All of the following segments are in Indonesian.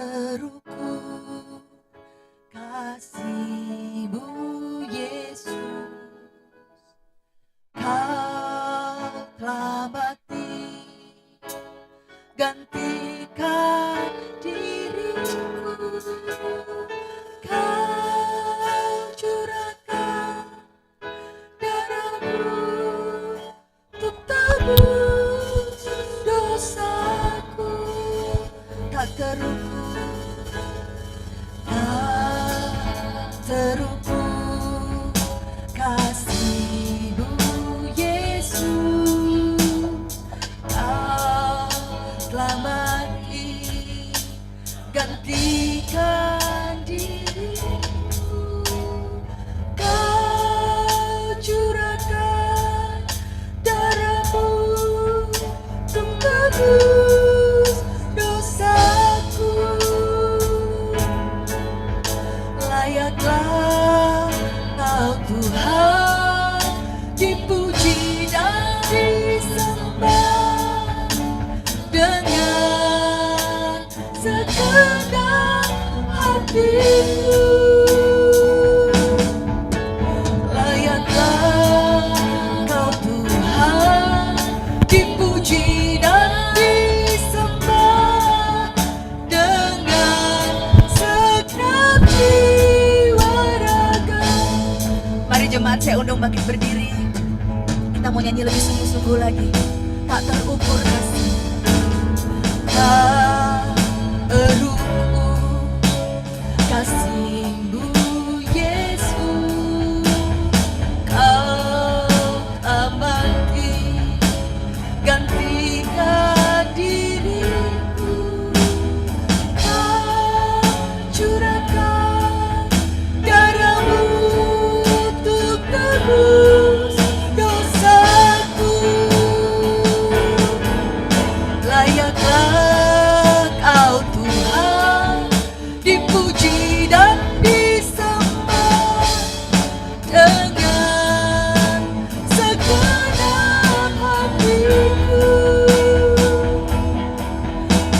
terukur kasih-Mu Yesus, Kau telah mati gantikan diriku, Kau curahkan darah-Mu untuk tebus dosaku, tak terukur, tak terukur kasih-Mu Yesus, Kau telah mati gantikan diriku, Kau curahkan darah-Mu untuk tebus dosaku. Layaklah Kau Tuhan dipuji dan disembah dengan segenap hatiku. Layaklah Kau Tuhan dipuji dan disembah dengan segenap jiwa raga. Mari jemaat, saya undang bangkit berdiri. Kita mau nyanyi lebih sungguh-sungguh lagi. Tak terukur kasih, tak terukur kasih-Mu Yesus, Kau telah mati gantikan diriku, Kau curahkan darah-Mu untuk tebus dosaku. Layaklah Kau Tuhan dipuji dan disembah dengan segenap hatiku.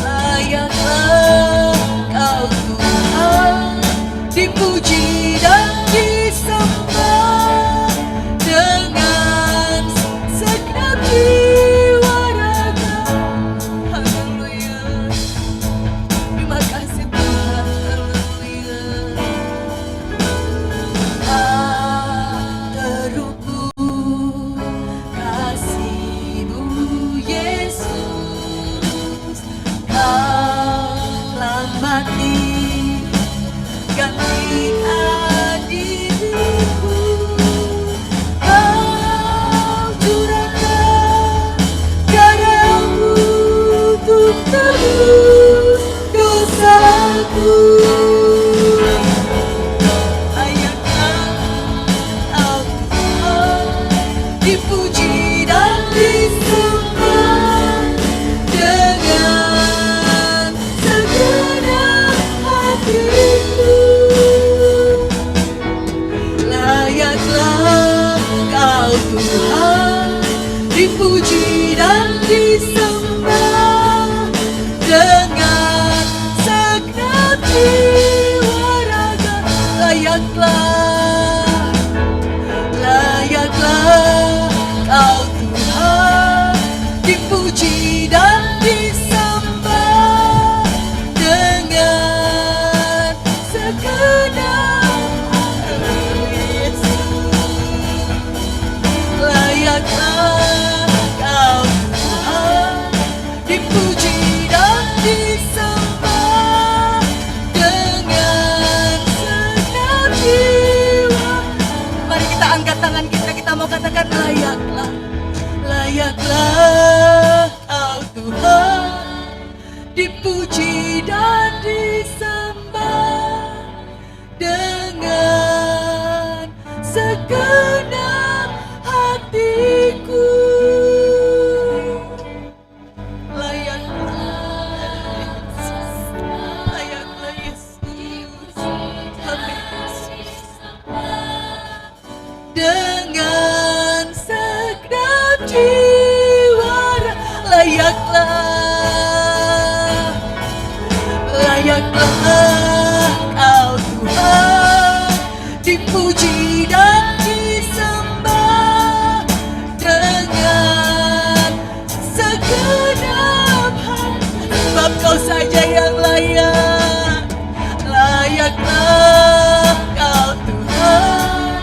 Layaklah Kau Tuhan dipuji dan disembah dengan segenap jiwa raga. Haleluya. Terima kasih Tuhan. Haleluya. Tak terukur kasih-Mu Yesus, Kau telah mati gantikan diriku, Kau curahkan darah-Mu untuk tebus dosaku. Layaklah Kau Tuhan dipuji dan disembah dengan segenap hatiku. Layaklah Kau Tuhan dipuji dan disembah dengan segenap jiwa raga. Layaklah Kau Tuhan dipuji dan disembah dengan segenap layaklah Kau Tuhan dipuji dan disembah dengan segenap jiwa. Mari kita angkat tangan kita mau katakan layaklah Kau Tuhan dipuji dan disembah dengan segenap hatiku. Layaklah Yesus, Amin Yesus, dengan segenap jiwa layaklah Layaklah Kau Tuhan, dipuji dan disembah dengan segenap hati. Sebab Kau saja yang layak. Layaklah Kau Tuhan,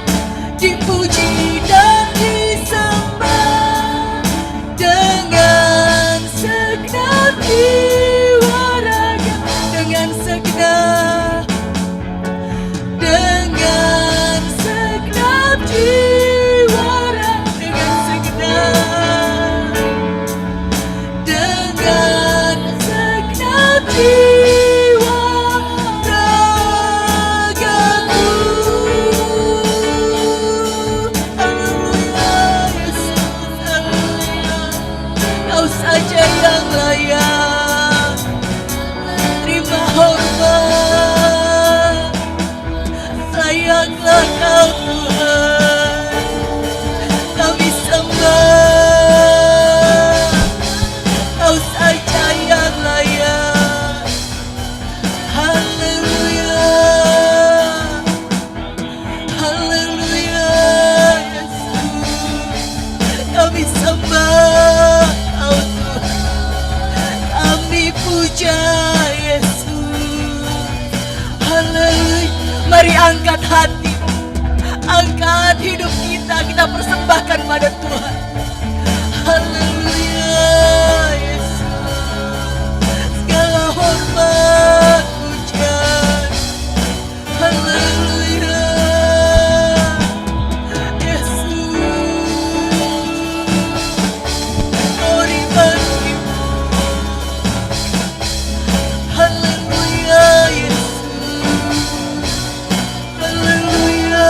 dipuji dan disembah dengan segenap jiwa raga, dengan segenap jiwa raga, dengan segenap jiwa ragaku. Haleluya Yesus, haleluya. Kau saja yang layak. Terima hormat. Layaklah Kau Tuhan, kami sembah. Kau saja yang layak. Haleluya, haleluya Yesus. Kami sembah Kau Tuhan, kami puja Yesus. Haleluya. Mari angkat hati, angkat hidup kita persembahkan pada Tuhan. Haleluya Yesus. Segala hormat pujian. Haleluya Yesus. Glory bagi-Mu. Haleluya Yesus. Haleluya.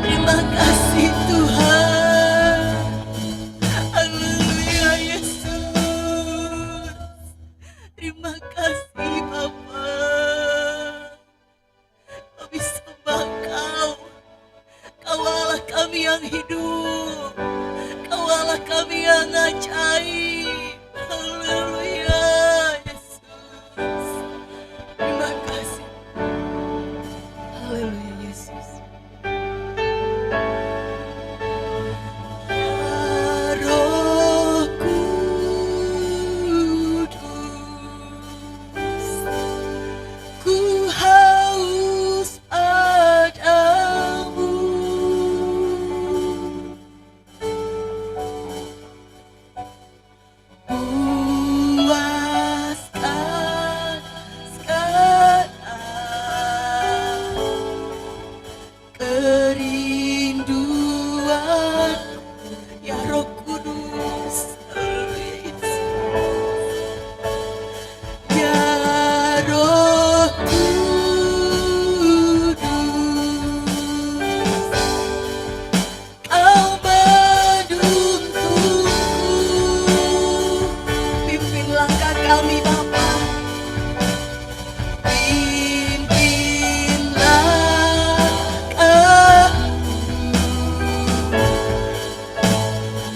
Terima kasih Tuhan. Haleluya Yesus. Terima kasih Bapa. Kami sembah Kau. Kau Allah kami yang hidup. Kau Allah kami yang ajaib. Haleluya Yesus. Terima kasih. Haleluya Yesus. Ya Roh Kudus, ku haus padamu. Puaskan sekarang kerinduan, ya Roh Kudus. Ya Roh Kudus, Kau menuntunku. Pimpin langkah kami Bapa. Pimpinlah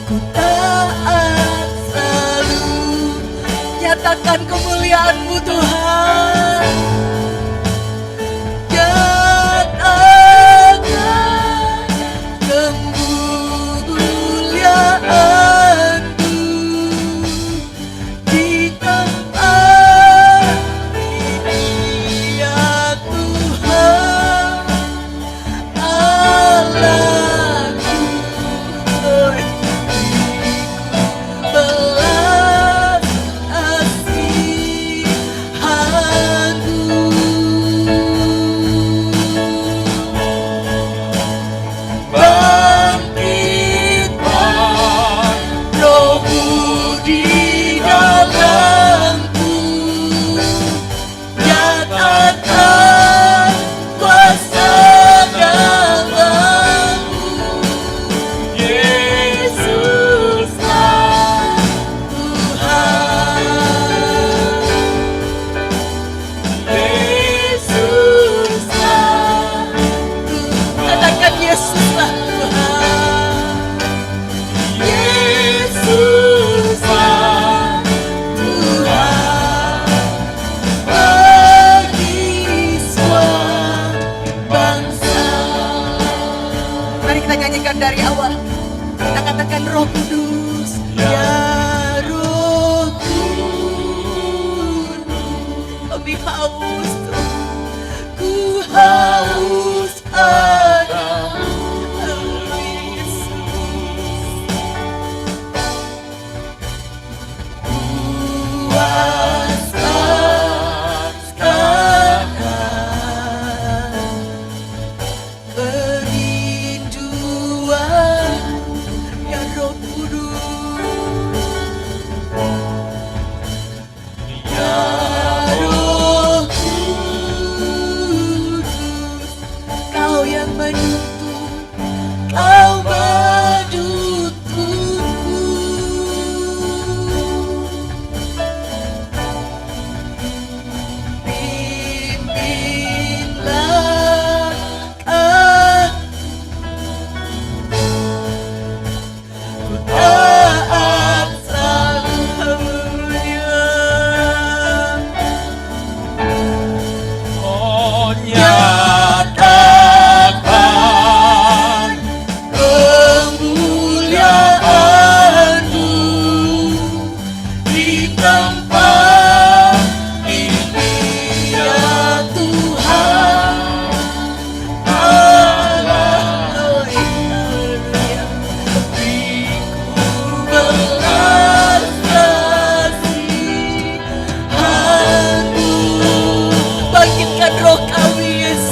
ku taat selalu. Nyatakan kemuliaan-Mu Tuhan. Nyatakan kemuliaan-Mu di tempat ini ya Tuhan Allahku. Belas kasihan-Mu Katakan Roh Kudus, ya Roh Kudus. Kami haus Tuhan, ku haus akan Yesus.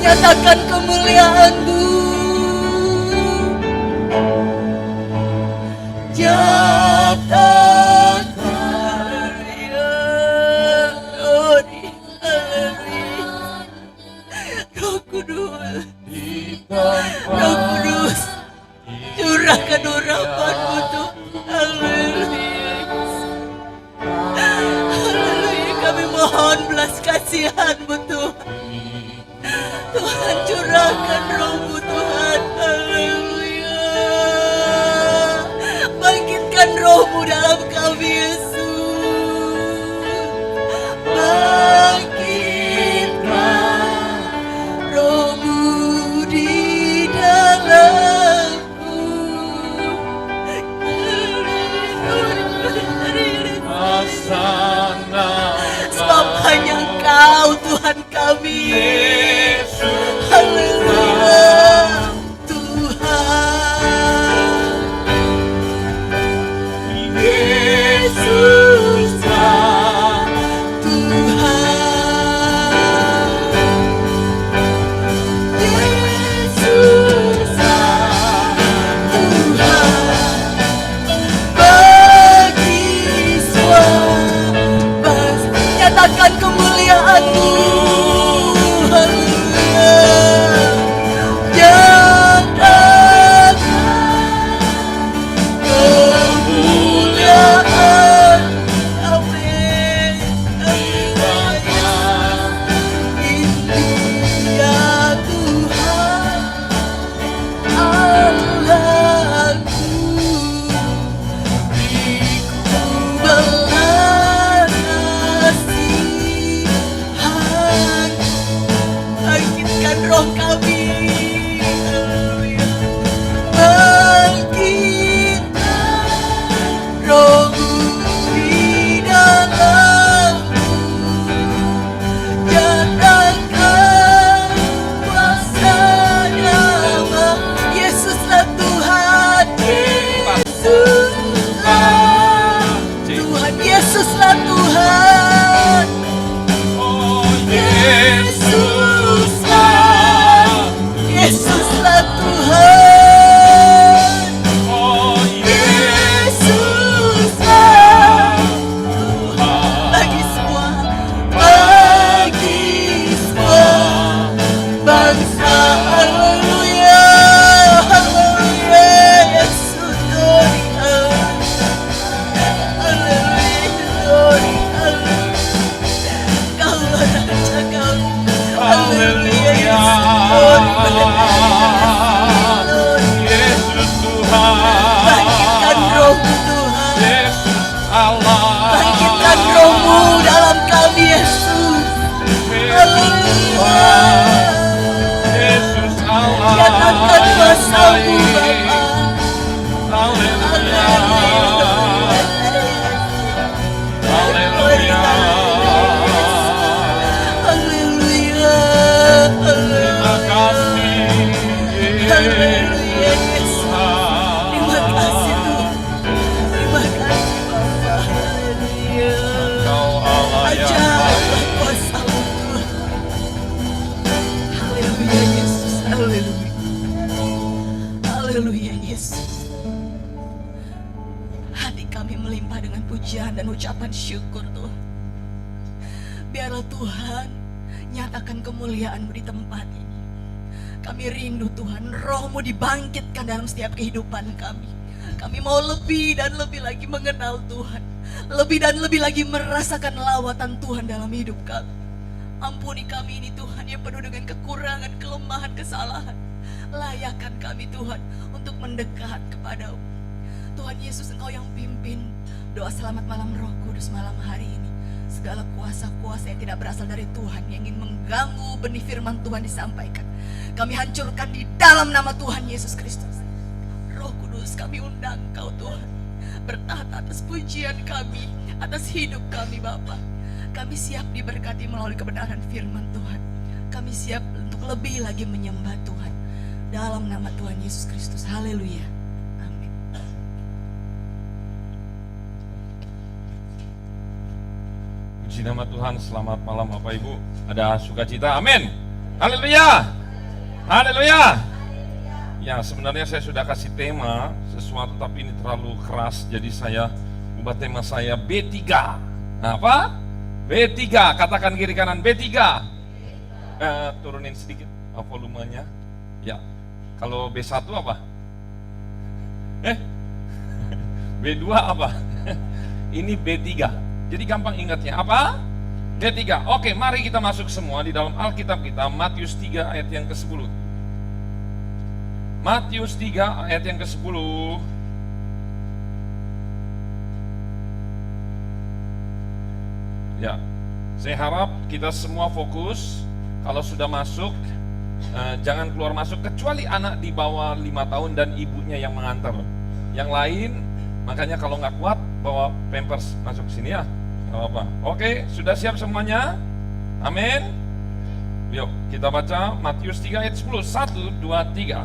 Nyatakan kemuliaan-Mu, nyatakan Roh Kudus, Roh Kudus, curahkan urapan-Mu Tuhan. Haleluya, haleluya, kami mohon belas kasihan-Mu Tuhan. Tuhan, curahkan Roh-Mu Tuhan. Haleluya, bangkitkan Roh-Mu dalam kami Yesus. Bangkitkan Roh-Mu di dalamku. Sebab hanya Engkau Tuhan kami. Haleluya, Tuhan Yesus, Tuhan Yesus, Tuhan bagi semua. Nyatakan kemuliaan-Mu. Roh kami, haleluya, bangkitkan Roh-Mu di dalamku, nyatakan kuasa nama. Yesuslah Tuhan, Yesuslah Tuhan, Yesuslah Tuhan, Yesuslah Tuhan, Yesuslah kami melimpah dengan pujian dan ucapan syukur Tuhan. Biarlah Tuhan nyatakan kemuliaan-Mu di tempat ini. Kami rindu Tuhan, Roh-Mu dibangkitkan dalam setiap kehidupan kami. Kami mau lebih dan lebih lagi mengenal Tuhan. Lebih dan lebih lagi merasakan lawatan Tuhan dalam hidup kami. Ampuni kami ini Tuhan yang penuh dengan kekurangan, kelemahan, kesalahan. Layakkan kami Tuhan untuk mendekat kepadamu. Tuhan Yesus, Engkau yang pimpin doa selamat malam Roh Kudus malam hari ini. Segala kuasa-kuasa yang tidak berasal dari Tuhan yang ingin mengganggu benih firman Tuhan disampaikan, kami hancurkan di dalam nama Tuhan Yesus Kristus. Roh Kudus, kami undang Engkau Tuhan, bertahta atas pujian kami, atas hidup kami Bapa. Kami siap diberkati melalui kebenaran firman Tuhan. Kami siap untuk lebih lagi menyembah Tuhan. Dalam nama Tuhan Yesus Kristus. Haleluya. Amin. Puji nama Tuhan, selamat malam Bapak Ibu. Ada sukacita, amin. Haleluya. Haleluya. Ya, sebenarnya saya sudah kasih tema sesuatu tapi ini terlalu keras. Jadi saya ubah tema saya B3. Nah, apa? B3, katakan kiri kanan B3. Turunin sedikit volumenya. Ya, kalau B1 apa? B2 apa? Ini B3. Jadi gampang ingatnya, apa? B3. Oke, mari kita masuk semua di dalam Alkitab kita, Matius 3 ayat yang ke-10. Matius 3 ayat yang ke-10. Ya, saya harap kita semua fokus. Kalau sudah masuk, jangan keluar masuk kecuali anak di bawah 5 tahun dan ibunya yang mengantar. Yang lain, makanya kalau nggak kuat bawa pampers masuk sini ya, nggak apa-apa. Oke, sudah siap semuanya? Amin. Yuk kita baca Matius 3 ayat 10. 1, 2, 3.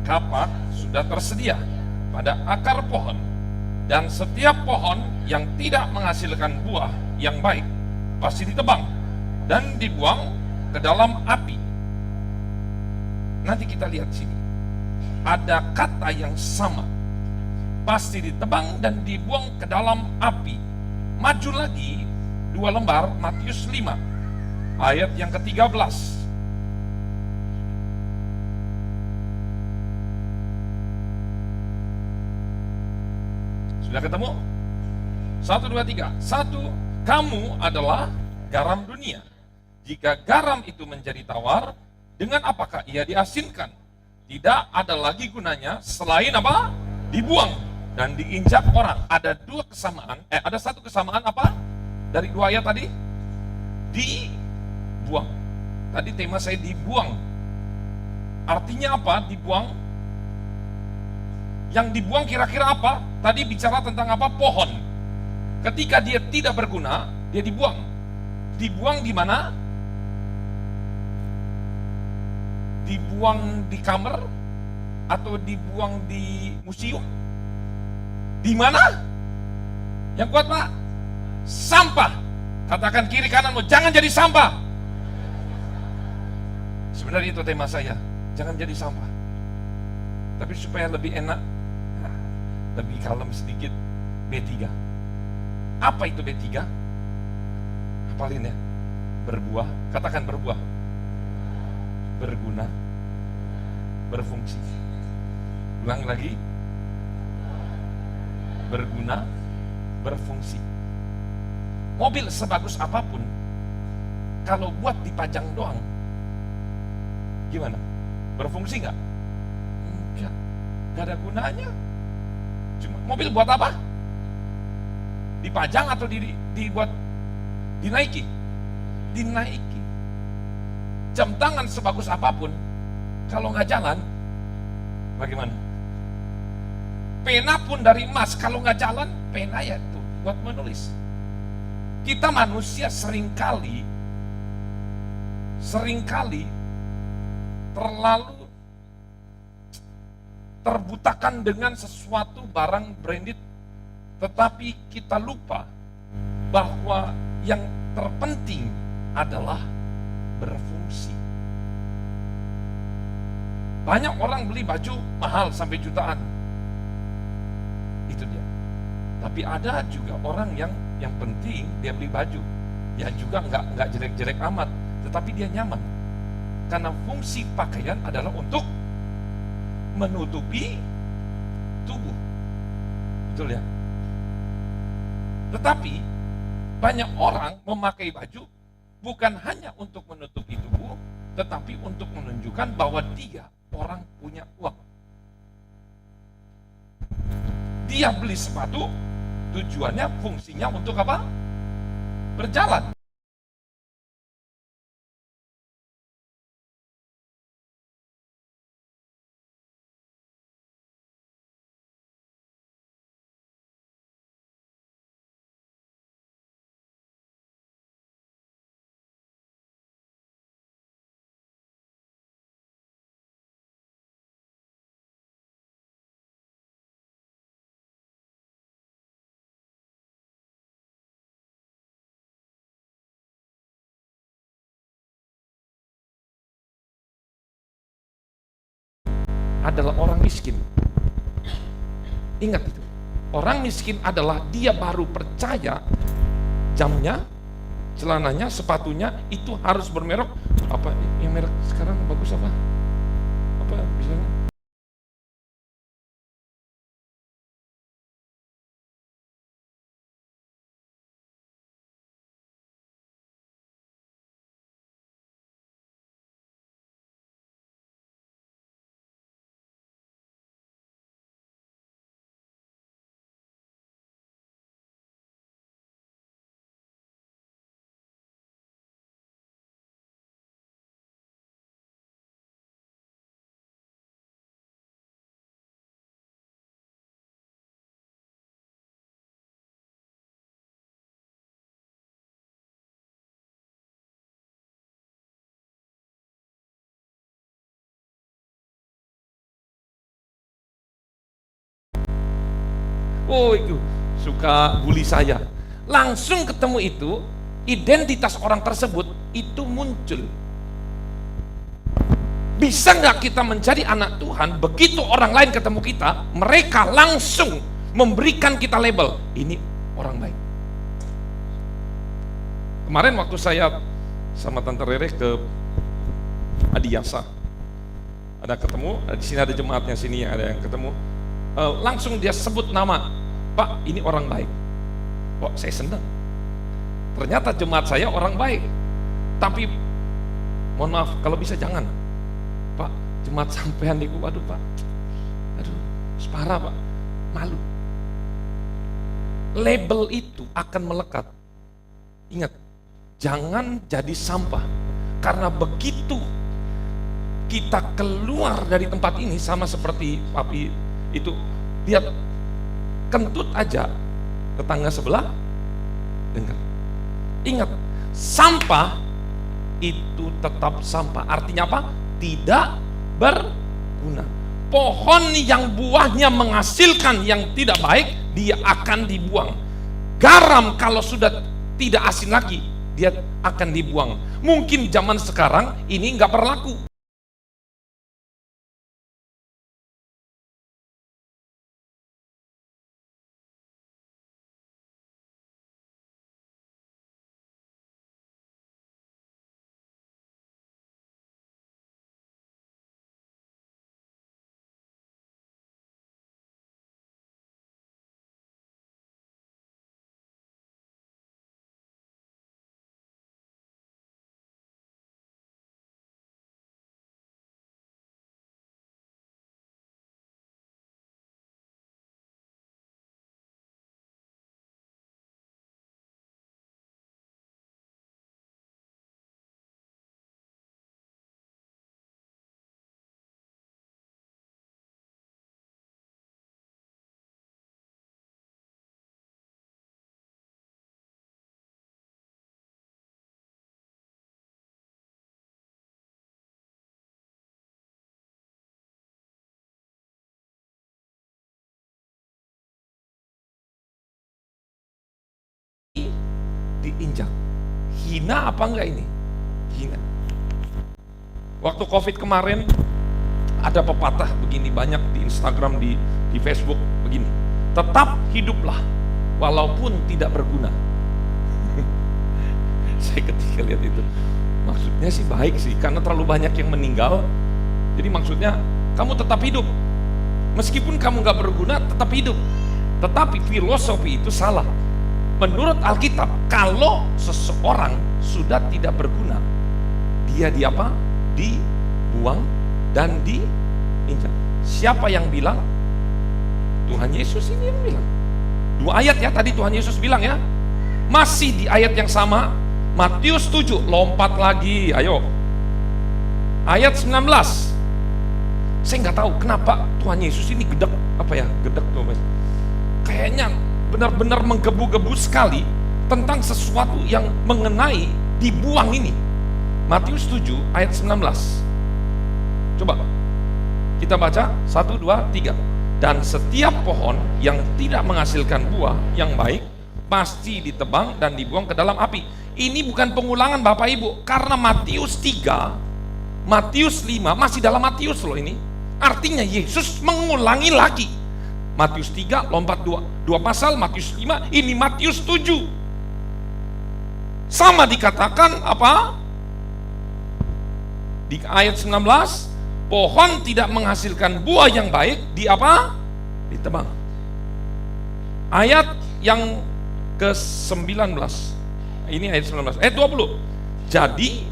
Kapak sudah tersedia pada akar pohon, dan setiap pohon yang tidak menghasilkan buah yang baik pasti ditebang dan dibuang ke dalam api. Nanti kita lihat sini, ada kata yang sama, pasti ditebang dan dibuang ke dalam api. Maju lagi 2 lembar, Matius 5 ayat yang ke-13. Sudah ketemu? 1, 2, 3. 1. Kamu adalah garam dunia. Jika garam itu menjadi tawar, dengan apakah ia diasinkan? Tidak ada lagi gunanya selain apa? Dibuang dan diinjak orang. Ada satu kesamaan apa? Dari 2 ayat tadi? Dibuang. Tadi tema saya dibuang. Artinya apa? Dibuang. Yang dibuang kira-kira apa? Tadi bicara tentang apa? Pohon. Ketika dia tidak berguna, dia dibuang. Dibuang di mana? Dibuang di kamar atau dibuang di museum? Di mana? Yang kuat Pak? Sampah. Katakan kiri kananmu, jangan jadi sampah. Sebenarnya itu tema saya, jangan jadi sampah. Tapi supaya lebih enak, lebih kalem sedikit, B3. Apa itu B3? Hafalin ya. Berbuah, katakan berbuah. Berguna, berfungsi. Ulang lagi. Berguna, berfungsi. Mobil sebagus apapun, kalau buat dipajang doang, gimana? Berfungsi nggak? Enggak, nggak ada gunanya. Cuma mobil buat apa? Dipajang atau dibuat dinaiki? Dinaiki. Jam tangan sebagus apapun, kalau nggak jalan, bagaimana? Pena pun dari emas, kalau nggak jalan, pena ya tuh buat menulis. Kita manusia seringkali terlalu terbutakan dengan sesuatu barang branded, tetapi kita lupa bahwa yang terpenting adalah berfungsi. Banyak orang beli baju mahal sampai jutaan. Itu dia. Tapi ada juga orang yang penting dia beli baju, ya juga nggak jelek-jelek amat, tetapi dia nyaman. Karena fungsi pakaian adalah untuk menutupi tubuh, betul ya? Tetapi banyak orang memakai baju bukan hanya untuk menutupi tubuh, tetapi untuk menunjukkan bahwa dia orang punya uang. Dia beli sepatu, tujuannya, fungsinya untuk apa? Berjalan. Adalah orang miskin. Ingat itu. Orang miskin adalah dia baru percaya jamnya, celananya, sepatunya itu harus bermerek. Apa yang merek sekarang bagus apa? Apa misalnya? Oh itu suka bully saya. Langsung ketemu itu, identitas orang tersebut itu muncul. Bisa nggak kita menjadi anak Tuhan, begitu orang lain ketemu kita, mereka langsung memberikan kita label, ini orang baik. Kemarin waktu saya sama Tante Rere ke Adiasa, ada ketemu, di sini ada jemaatnya sini ada yang ketemu, langsung dia sebut nama, Pak ini orang baik. Kok saya senang, ternyata jemaat saya orang baik. Tapi mohon maaf kalau bisa jangan, Pak jemaat sampean niku, aduh Pak, aduh separah Pak, malu. Label itu akan melekat. Ingat, jangan jadi sampah, karena begitu kita keluar dari tempat ini, sama seperti papi itu, dia kentut aja tetangga sebelah dengar. Ingat, sampah itu tetap sampah. Artinya apa? Tidak berguna. Pohon yang buahnya menghasilkan yang tidak baik, dia akan dibuang. Garam kalau sudah tidak asin lagi, dia akan dibuang. Mungkin zaman sekarang ini nggak berlaku. Diinjak. Hina apa enggak ini? Hina. Waktu COVID kemarin ada pepatah begini, banyak di Instagram, di Facebook begini. Tetap hiduplah walaupun tidak berguna. Saya ketika lihat itu, maksudnya sih baik sih, karena terlalu banyak yang meninggal. Jadi maksudnya kamu tetap hidup, meskipun kamu gak berguna, tetap hidup. Tetapi filosofi itu salah. Menurut Alkitab, kalau seseorang sudah tidak berguna, dia dibuang dan diinjak. Siapa yang bilang? Tuhan Yesus ini yang bilang. 2 ayat ya tadi Tuhan Yesus bilang ya. Masih di ayat yang sama, Matius 7, lompat lagi, ayo. Ayat 19. Saya nggak tahu kenapa Tuhan Yesus ini gedek tuh Mas. Kayaknya benar-benar menggebu-gebu sekali tentang sesuatu yang mengenai dibuang ini. Matius 7 ayat 19. Coba kita baca 1, 2, 3. Dan setiap pohon yang tidak menghasilkan buah yang baik pasti ditebang dan dibuang ke dalam api. Ini bukan pengulangan Bapak Ibu, karena Matius 3, Matius 5 masih dalam Matius loh ini. Artinya Yesus mengulangi lagi. Matius 3 lompat 2 pasal, Matius 5, ini Matius 7. Sama dikatakan apa? Di ayat 19, pohon tidak menghasilkan buah yang baik ditebang. Ayat yang ke-19. Ini ayat 19. Ayat 20. Jadi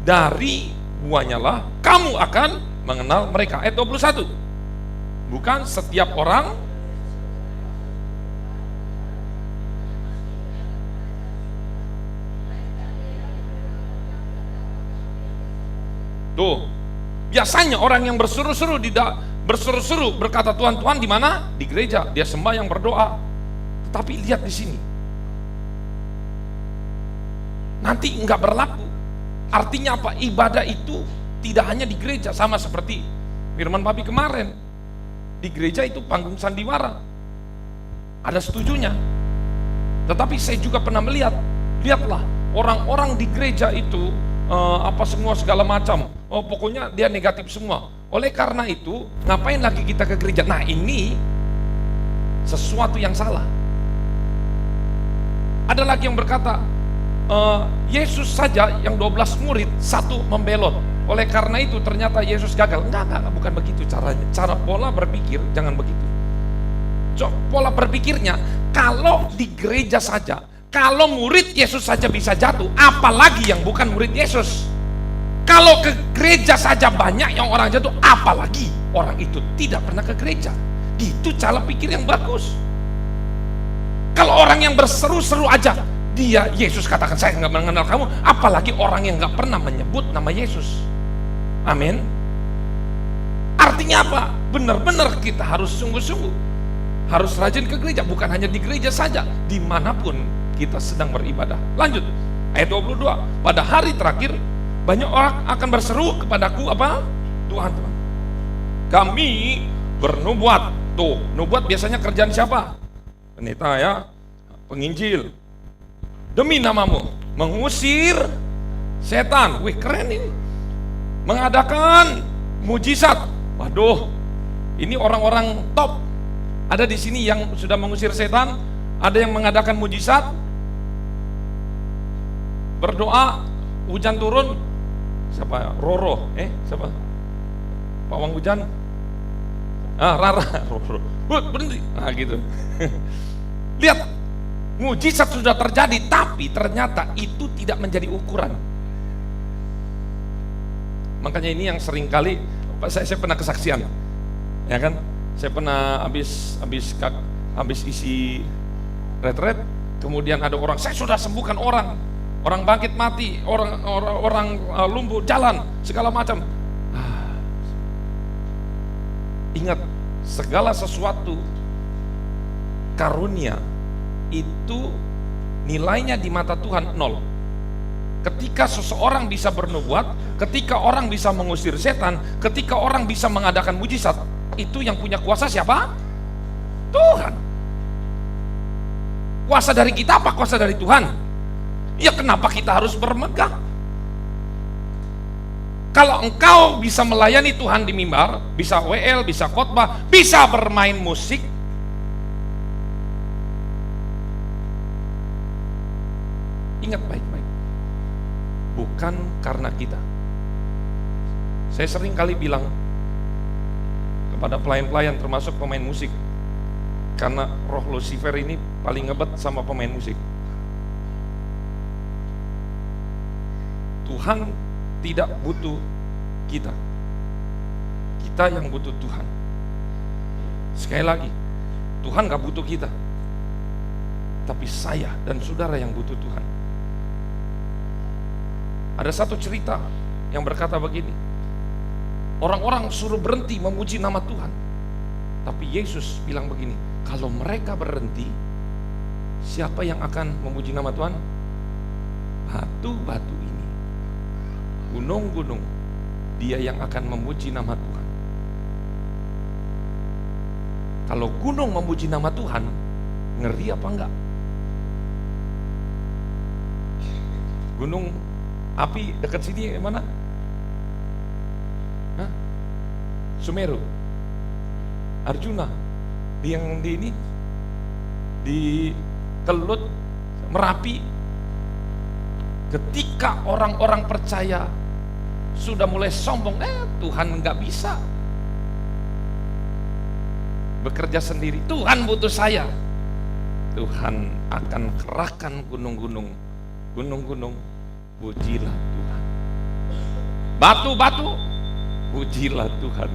dari buahnya lah kamu akan mengenal mereka. Ayat 21. Bukan setiap orang tuh. Biasanya orang yang berseru-seru berkata Tuhan, Tuhan di mana? Di gereja, dia sembahyang berdoa. Tetapi lihat di sini. Nanti enggak berlaku. Artinya apa? Ibadah itu tidak hanya di gereja, sama seperti firman Papi kemarin. Di gereja itu panggung sandiwara. Ada setujunya. Tetapi saya juga pernah lihatlah orang-orang di gereja itu semua segala macam. Pokoknya dia negatif semua. Oleh karena itu, ngapain lagi kita ke gereja? Nah, ini sesuatu yang salah. Ada lagi yang berkata, Yesus saja yang 12 murid, 1 membelot. Oleh karena itu ternyata Yesus gagal. Enggak, bukan begitu caranya. Cara pola berpikir jangan begitu. Pola berpikirnya, kalau di gereja saja, kalau murid Yesus saja bisa jatuh, apalagi yang bukan murid Yesus. Kalau ke gereja saja banyak yang orang jatuh, apalagi orang itu tidak pernah ke gereja. Itu cara pikir yang bagus. Kalau orang yang berseru-seru aja, dia Yesus katakan saya nggak mengenal kamu, apalagi orang yang nggak pernah menyebut nama Yesus. Amin. Artinya apa? Benar-benar kita harus sungguh-sungguh, harus rajin ke gereja, bukan hanya di gereja saja, dimanapun kita sedang beribadah. Lanjut, ayat 22. Pada hari terakhir banyak orang akan berseru kepadaku apa? Tuhan, kami bernubuat. Tuh, nubuat biasanya kerjaan siapa? Pendeta ya, penginjil. Demi namamu mengusir setan. Wih, keren ini. Mengadakan mujizat. Waduh, ini orang-orang top. Ada di sini yang sudah mengusir setan, ada yang mengadakan mujizat. Berdoa, hujan turun. Siapa? Roro. Siapa? Pawang hujan. Rara. Roro. Berhenti. Nah, gitu. Lihat, mujizat sudah terjadi, tapi ternyata itu tidak menjadi ukuran. Makanya ini yang sering kali saya pernah kesaksian, ya kan? Saya pernah habis isi retret, kemudian ada orang, saya sudah sembuhkan orang bangkit mati, orang lumpuh jalan, segala macam. Ingat, segala sesuatu karunia itu nilainya di mata Tuhan 0. Ketika seseorang bisa bernubuat, ketika orang bisa mengusir setan, ketika orang bisa mengadakan mujizat, itu yang punya kuasa siapa? Tuhan. Kuasa dari kita apa kuasa dari Tuhan? Ya kenapa kita harus bermegah? Kalau engkau bisa melayani Tuhan di mimbar, bisa WL, bisa khotbah, bisa bermain musik, Ingat baik-baik. Bukan karena kita. Saya sering kali bilang kepada pelayan-pelayan termasuk pemain musik, karena roh Lucifer ini paling ngebet sama pemain musik. Tuhan tidak butuh kita. Kita yang butuh Tuhan. Sekali lagi, Tuhan gak butuh kita, tapi saya dan saudara yang butuh Tuhan. Ada satu cerita yang berkata begini, orang-orang suruh berhenti memuji nama Tuhan, tapi Yesus bilang begini, kalau mereka berhenti, siapa yang akan memuji nama Tuhan? Batu-batu ini, gunung-gunung, dia yang akan memuji nama Tuhan. Kalau gunung memuji nama Tuhan, ngeri apa enggak? Gunung api dekat sini mana? Hah? Sumeru, Arjuna, yang di ini, di Kelut, Merapi. Ketika orang-orang percaya sudah mulai sombong, Tuhan nggak bisa bekerja sendiri, Tuhan butuh saya. Tuhan akan kerahkan gunung-gunung, pujilah Tuhan. Batu-batu, pujilah Tuhan.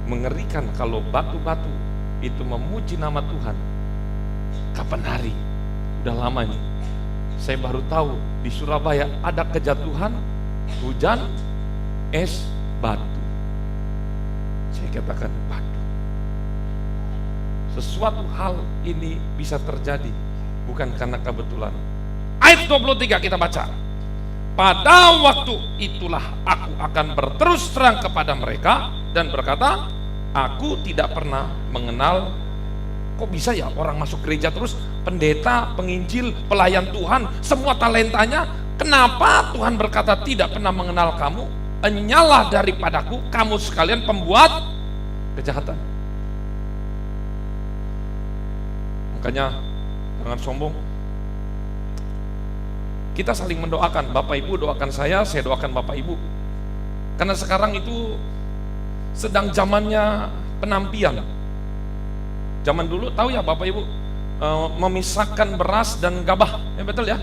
Mengerikan kalau batu-batu itu memuji nama Tuhan. Kapan hari? Udah lama nih. Saya baru tahu di Surabaya ada kejatuhan hujan es batu. Saya katakan, waduh, sesuatu hal ini bisa terjadi bukan karena kebetulan. Ayat 23 kita baca. Pada waktu itulah aku akan berterus terang kepada mereka dan berkata, aku tidak pernah mengenal. Kok bisa ya orang masuk gereja terus, pendeta, penginjil, pelayan Tuhan, semua talentanya, kenapa Tuhan berkata tidak pernah mengenal kamu? Enyalah daripadaku kamu sekalian pembuat kejahatan. Makanya jangan sombong. Kita saling mendoakan, Bapak Ibu doakan saya doakan Bapak Ibu. Karena sekarang itu sedang zamannya penampian. Zaman dulu tahu ya Bapak Ibu, memisahkan beras dan gabah, ya betul ya.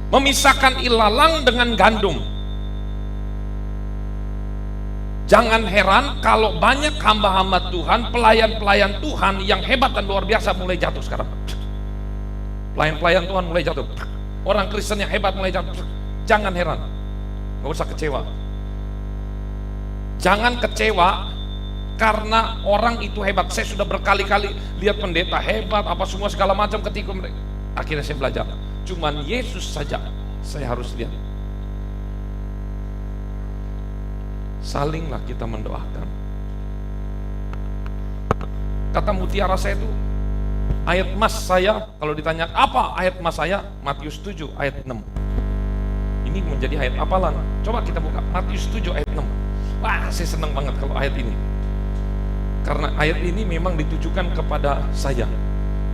Memisahkan ilalang dengan gandum. Jangan heran kalau banyak hamba-hamba Tuhan, pelayan-pelayan Tuhan yang hebat dan luar biasa mulai jatuh sekarang. Pelayan-pelayan Tuhan mulai jatuh. Orang Kristen yang hebat mulai jatuh. Jangan heran, gak usah kecewa. Jangan kecewa karena orang itu hebat. Saya sudah berkali-kali lihat pendeta hebat, apa semua segala macam ketika mereka. Akhirnya saya belajar, cuman Yesus saja saya harus lihat. Salinglah kita mendoakan. Kata mutiara saya itu ayat emas saya. Kalau ditanya apa ayat emas saya, Matius 7 ayat 6. Ini menjadi ayat hafalan. Coba kita buka Matius 7 ayat 6. Wah, saya senang banget kalau ayat ini. Karena ayat ini memang ditujukan kepada saya.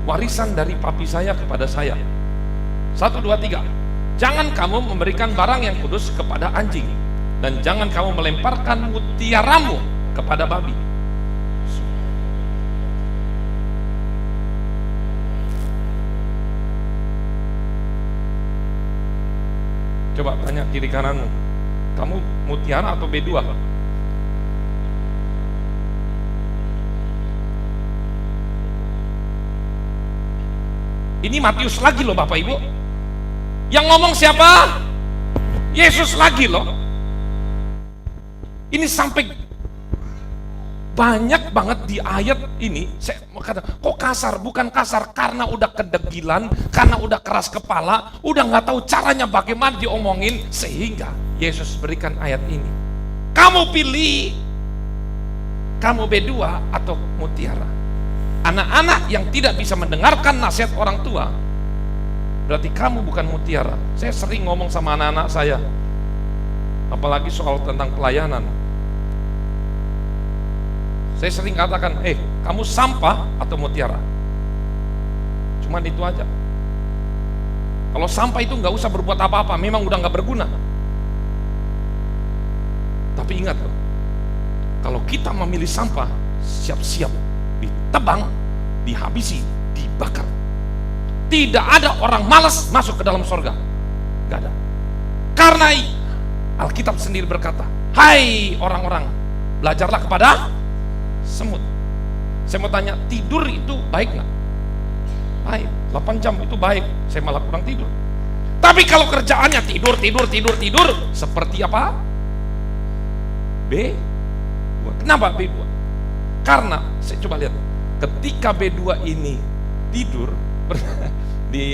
Warisan dari papi saya kepada saya. 1, 2, 3. Jangan kamu memberikan barang yang kudus kepada anjing, dan jangan kamu melemparkan mutiaramu kepada babi. Coba tanya kiri kananmu, kamu mutiara atau B2? Ini Matius lagi loh Bapak Ibu. Yang ngomong siapa? Yesus lagi loh. Ini sampai banyak banget di ayat ini. Saya kata, kok kasar? Bukan kasar, karena udah kedegilan, karena udah keras kepala, udah nggak tahu caranya bagaimana diomongin, sehingga Yesus berikan ayat ini. Kamu pilih, kamu B2 atau mutiara. Anak-anak yang tidak bisa mendengarkan nasihat orang tua, berarti kamu bukan mutiara. Saya sering ngomong sama anak-anak saya, apalagi soal tentang pelayanan. Saya sering katakan, kamu sampah atau mutiara? Cuman itu aja. Kalau sampah itu nggak usah berbuat apa-apa, memang udah nggak berguna. Tapi ingat loh, kalau kita memilih sampah, siap-siap ditebang, dihabisi, dibakar. Tidak ada orang malas masuk ke dalam surga. Gak ada. Karena Alkitab sendiri berkata, hai orang-orang, belajarlah kepada semut. Saya mau tanya, tidur itu baik gak? Baik, 8 jam itu baik. Saya malah kurang tidur. Tapi kalau kerjaannya tidur, seperti apa? B2. Kenapa B2? Karena, saya coba lihat, ketika B2 ini tidur,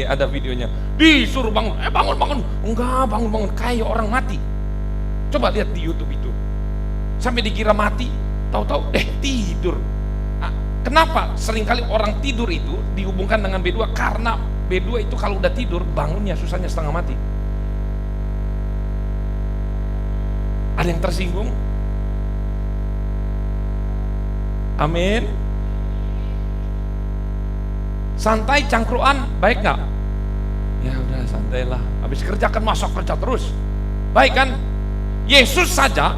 ada videonya, disuruh bangun, bangun, enggak bangun, kayak orang mati. Coba lihat di YouTube itu, sampai dikira mati, tahu-tahu tidur. Kenapa seringkali orang tidur itu dihubungkan dengan B2? Karena B2 itu kalau udah tidur, bangunnya susahnya setengah mati. Ada yang tersinggung? Amin. Santai cangkruan baik nggak? Ya udah santailah. Habis kerja kan masuk kerja terus. Baik kan? Yesus saja,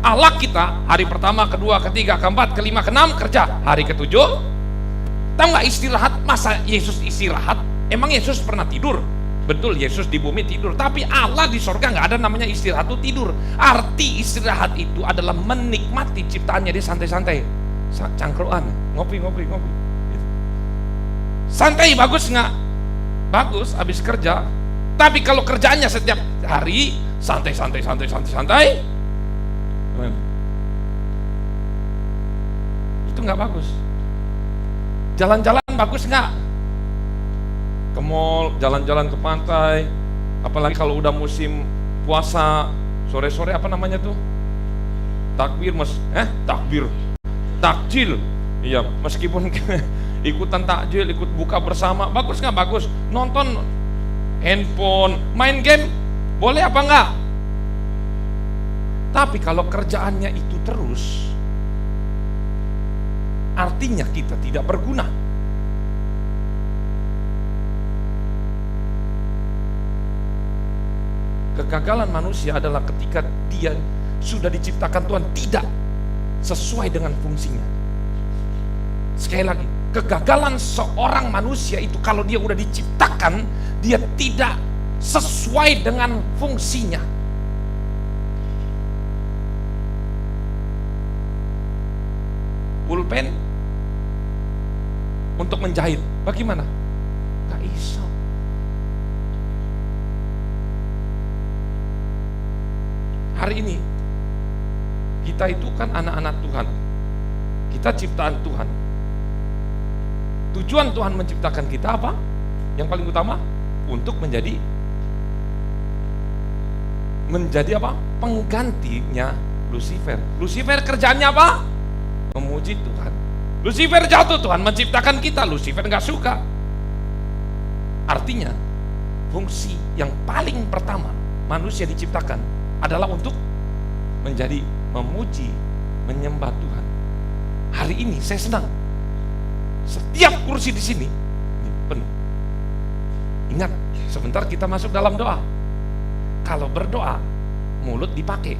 Allah kita, hari pertama, kedua, ketiga, keempat, kelima, keenam kerja. Hari ketujuh, tahu nggak istirahat? Masa Yesus istirahat? Emang Yesus pernah tidur? Betul, Yesus di bumi tidur. Tapi Allah di sorga nggak ada namanya istirahat itu tidur. Arti istirahat itu adalah menikmati ciptaannya, dia santai-santai, cangkruan, ngopi. Santai bagus nggak? Bagus, habis kerja. Tapi kalau kerjaannya setiap hari santai, itu nggak bagus. Jalan-jalan bagus nggak? Ke mall, jalan-jalan ke pantai. Apalagi kalau udah musim puasa, sore-sore apa namanya tuh? Takjil. Iya, meskipun ikutan takjil, ikut buka bersama, bagus nggak? Bagus. Nonton handphone, main game, boleh apa nggak? Tapi kalau kerjaannya itu terus, artinya kita tidak berguna. Kegagalan manusia adalah ketika dia sudah diciptakan Tuhan tidak sesuai dengan fungsinya. Sekali lagi, kegagalan seorang manusia itu kalau dia udah diciptakan, dia tidak sesuai dengan fungsinya. Pulpen untuk menjahit, bagaimana? Gak iso. Hari ini kita itu kan anak-anak Tuhan, kita ciptaan Tuhan. Tujuan Tuhan menciptakan kita apa? Yang paling utama untuk menjadi apa? Penggantinya Lucifer. Lucifer kerjaannya apa? Memuji Tuhan. Lucifer jatuh, Tuhan menciptakan kita, Lucifer nggak suka. Artinya fungsi yang paling pertama manusia diciptakan adalah untuk menjadi memuji, menyembah Tuhan. Hari ini saya senang, setiap kursi di sini penuh. Ingat, sebentar kita masuk dalam doa. Kalau berdoa, mulut dipakai.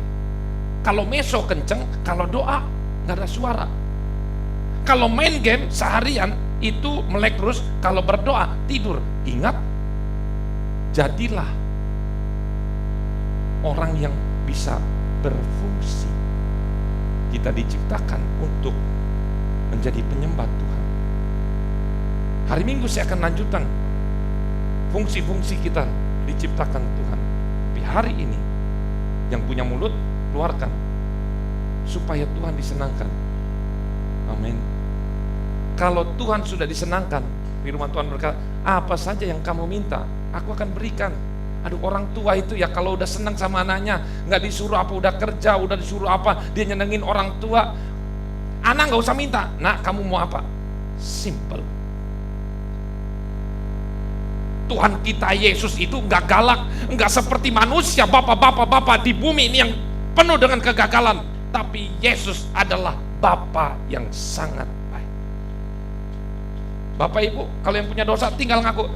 Kalau meso kenceng, kalau doa nggak ada suara. Kalau main game seharian itu melek terus, kalau berdoa tidur. Ingat, jadilah orang yang bisa berfungsi. Kita diciptakan untuk menjadi penyembah Tuhan. Hari Minggu saya akan lanjutkan fungsi-fungsi kita diciptakan Tuhan. Tapi hari ini yang punya mulut keluarkan supaya Tuhan disenangkan. Amin. Kalau Tuhan sudah disenangkan, firman Tuhan berkata, apa saja yang kamu minta, aku akan berikan. Aduh, orang tua itu ya kalau udah senang sama anaknya, nggak disuruh apa, udah kerja, udah disuruh apa, dia nyenengin orang tua. Anak nggak usah minta, nak kamu mau apa? Simple. Tuhan kita Yesus itu nggak galak, nggak seperti manusia, bapak di bumi ini yang penuh dengan kegagalan. Tapi Yesus adalah Bapa yang sangat baik. Bapak Ibu, kalau yang punya dosa tinggal ngaku,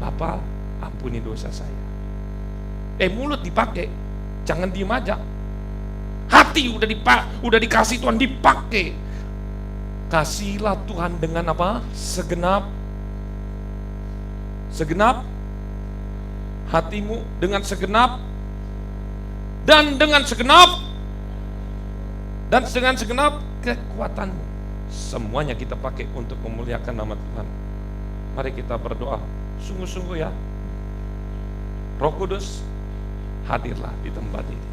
Bapak ampuni dosa saya. Mulut dipakai, jangan diem aja. Hati udah dikasih Tuhan, dipakai. Kasihilah Tuhan dengan apa? Segenap hatimu, dengan segenap dan dengan segenap kekuatanmu. Semuanya kita pakai untuk memuliakan nama Tuhan. Mari kita berdoa sungguh-sungguh ya. Roh Kudus, hadirlah di tempat ini.